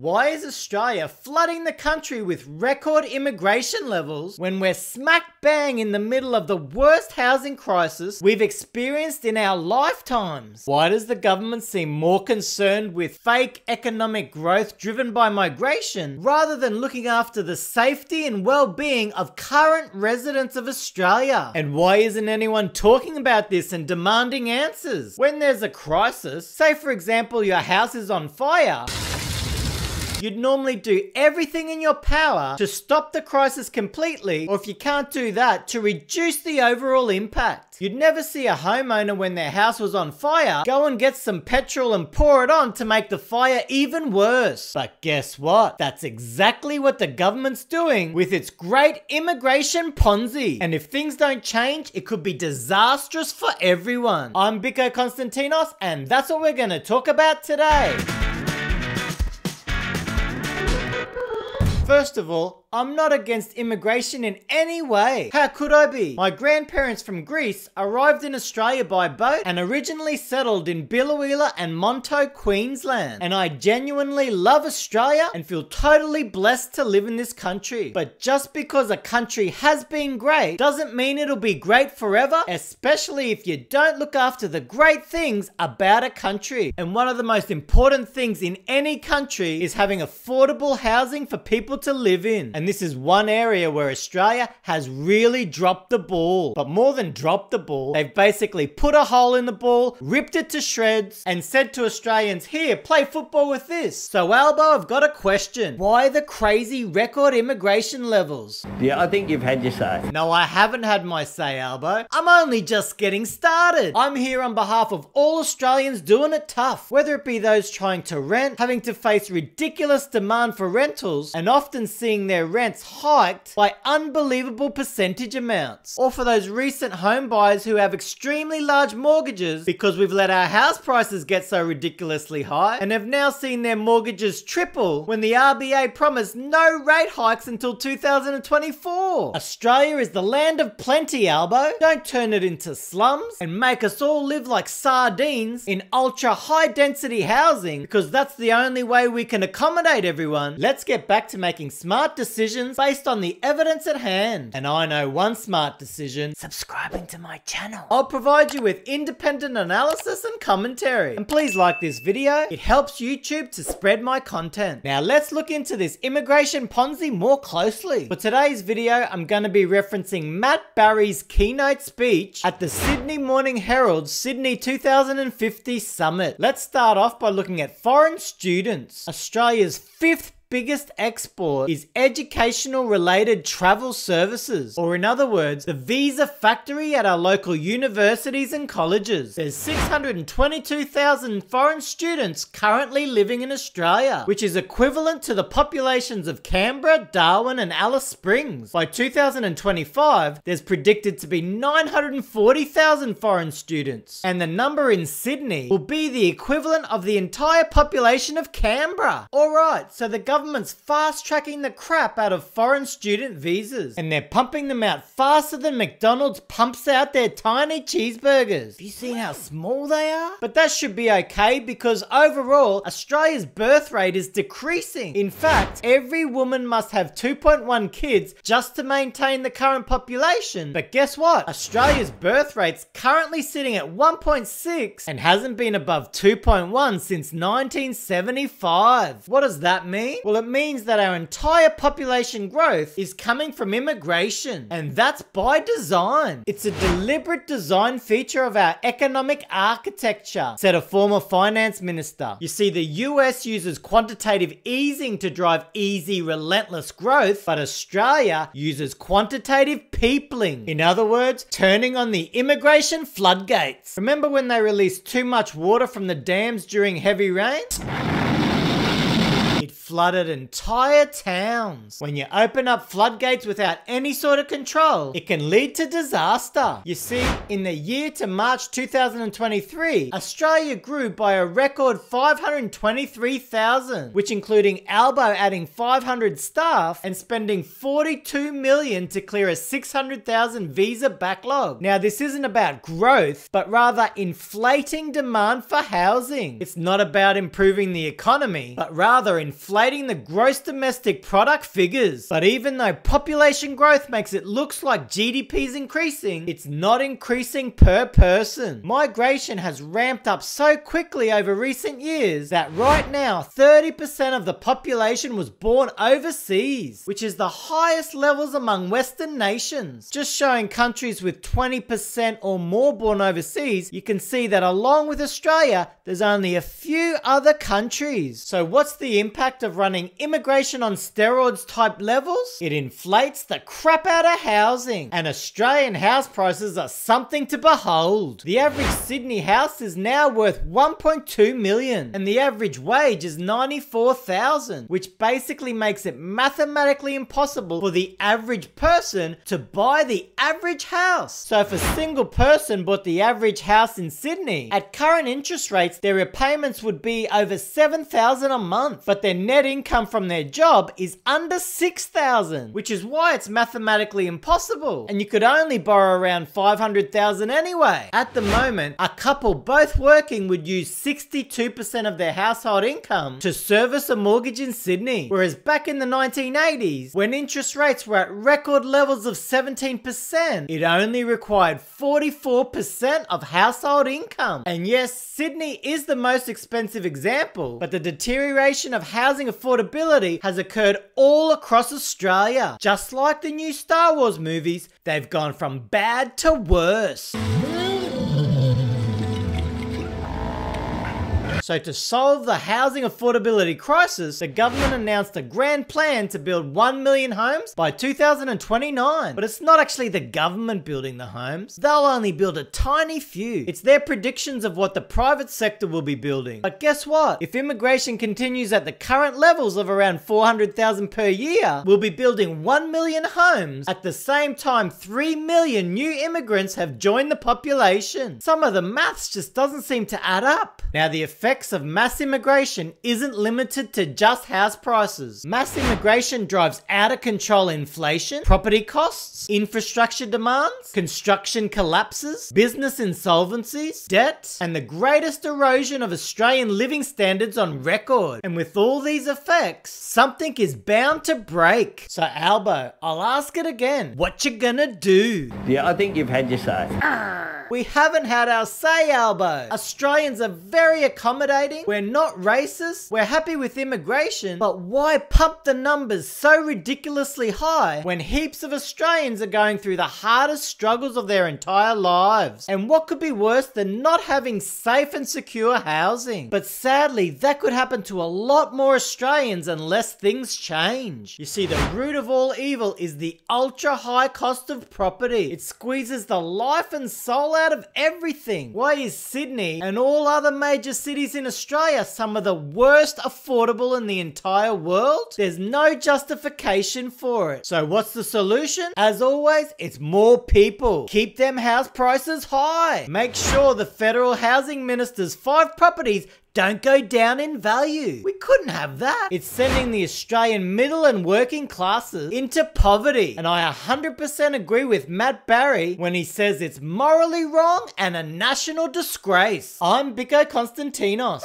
Why is Australia flooding the country with record immigration levels when we're smack bang in the middle of the worst housing crisis we've experienced in our lifetimes? Why does the government seem more concerned with fake economic growth driven by migration rather than looking after the safety and well-being of current residents of Australia? And why isn't anyone talking about this and demanding answers? When there's a crisis, say for example your house is on fire, you'd normally do everything in your power to stop the crisis completely, or if you can't do that, to reduce the overall impact. You'd never see a homeowner when their house was on fire go and get some petrol and pour it on to make the fire even worse. But guess what? That's exactly what the government's doing with its great immigration Ponzi. And if things don't change, it could be disastrous for everyone. I'm Biko Konstantinos, and that's what we're going to talk about today. First of all, I'm not against immigration in any way. How could I be? My grandparents from Greece arrived in Australia by boat and originally settled in Biloela and Monto, Queensland. And I genuinely love Australia and feel totally blessed to live in this country. But just because a country has been great doesn't mean it'll be great forever, especially if you don't look after the great things about a country. And one of the most important things in any country is having affordable housing for people to live in. And this is one area where Australia has really dropped the ball. But more than dropped the ball, they've basically put a hole in the ball, ripped it to shreds, and said to Australians, here, play football with this. So Albo, I've got a question. Why the crazy record immigration levels? Yeah, I think you've had your say. No, I haven't had my say, Albo. I'm only just getting started. I'm here on behalf of all Australians doing it tough. Whether it be those trying to rent, having to face ridiculous demand for rentals, and often seeing their rents hiked by unbelievable percentage amounts. Or for those recent home buyers who have extremely large mortgages because we've let our house prices get so ridiculously high and have now seen their mortgages triple when the RBA promised no rate hikes until 2024. Australia is the land of plenty, Albo. Don't turn it into slums and make us all live like sardines in ultra high density housing, because that's the only way we can accommodate everyone. Let's get back to making smart decisions based on the evidence at hand. And I know one smart decision: subscribing to my channel. I'll provide you with independent analysis and commentary. And please like this video. It helps YouTube to spread my content. Now let's look into this immigration Ponzi more closely. For today's video, I'm going to be referencing Matt Barry's keynote speech at the Sydney Morning Herald's Sydney 2050 Summit. Let's start off by looking at foreign students. Australia's fifth biggest export is educational related travel services, or in other words, the visa factory at our local universities and colleges. There's 622,000 foreign students currently living in Australia, which is equivalent to the populations of Canberra, Darwin and Alice Springs. By 2025, there's predicted to be 940,000 foreign students, and the number in Sydney will be the equivalent of the entire population of Canberra. Alright, so the government's fast-tracking the crap out of foreign student visas, and they're pumping them out faster than McDonald's pumps out their tiny cheeseburgers. Have you seen how small they are? But that should be okay, because overall, Australia's birth rate is decreasing. In fact, every woman must have 2.1 kids just to maintain the current population. But guess what? Australia's birth rate's currently sitting at 1.6 and hasn't been above 2.1 since 1975. What does that mean? Well, it means that our entire population growth is coming from immigration, and that's by design. It's a deliberate design feature of our economic architecture, said a former finance minister. You see, the US uses quantitative easing to drive easy, relentless growth, but Australia uses quantitative peopling. In other words, turning on the immigration floodgates. Remember when they released too much water from the dams during heavy rains? It flooded entire towns. When you open up floodgates without any sort of control, it can lead to disaster. You see, in the year to March 2023, Australia grew by a record 523,000, which including Albo adding 500 staff and spending 42 million to clear a 600,000 visa backlog. Now, this isn't about growth, but rather inflating demand for housing. It's not about improving the economy, but rather inflating inflating the gross domestic product figures. But even though population growth makes it look like GDP's increasing, it's not increasing per person. Migration has ramped up so quickly over recent years that right now 30% of the population was born overseas, which is the highest levels among Western nations. Just showing countries with 20% or more born overseas, you can see that along with Australia, there's only a few other countries. So what's the impact of running immigration on steroids type levels? It inflates the crap out of housing, and Australian house prices are something to behold. The average Sydney house is now worth 1.2 million, and the average wage is 94,000, which basically makes it mathematically impossible for the average person to buy the average house. So if a single person bought the average house in Sydney, at current interest rates, their repayments would be over 7,000 a month, but their net income from their job is under 6,000, which is why it's mathematically impossible. And you could only borrow around 500,000 anyway. At the moment, a couple both working would use 62% of their household income to service a mortgage in Sydney, whereas back in the 1980s, when interest rates were at record levels of 17%, it only required 44% of household income. And yes, Sydney is the most expensive example, but the deterioration of housing affordability has occurred all across Australia. Just like the new Star Wars movies, they've gone from bad to worse. So to solve the housing affordability crisis, the government announced a grand plan to build 1 million homes by 2029. But it's not actually the government building the homes. They'll only build a tiny few. It's their predictions of what the private sector will be building. But guess what? If immigration continues at the current levels of around 400,000 per year, we'll be building 1 million homes. At the same time, 3 million new immigrants have joined the population. Some of the maths just doesn't seem to add up. Now, the effect of mass immigration isn't limited to just house prices. Mass immigration drives out of control inflation, property costs, infrastructure demands, construction collapses, business insolvencies, debt, and the greatest erosion of Australian living standards on record. And with all these effects, something is bound to break. So Albo, I'll ask it again. What you gonna do? Yeah, I think you've had your say. We haven't had our say, Albo. Australians are very accommodating. We're not racist. We're happy with immigration. But why pump the numbers so ridiculously high when heaps of Australians are going through the hardest struggles of their entire lives? And what could be worse than not having safe and secure housing? But sadly, that could happen to a lot more Australians unless things change. You see, the root of all evil is the ultra high cost of property. It squeezes the life and soul out of everything. Why is Sydney and all other major cities in Australia some of the worst affordable in the entire world? There's no justification for it. So what's the solution? As always, it's more people. Keep them house prices high. Make sure the federal housing minister's 5 properties don't go down in value. We couldn't have that. It's sending the Australian middle and working classes into poverty. And I 100% agree with Matt Barry when he says it's morally wrong and a national disgrace. I'm Biko Konstantinos.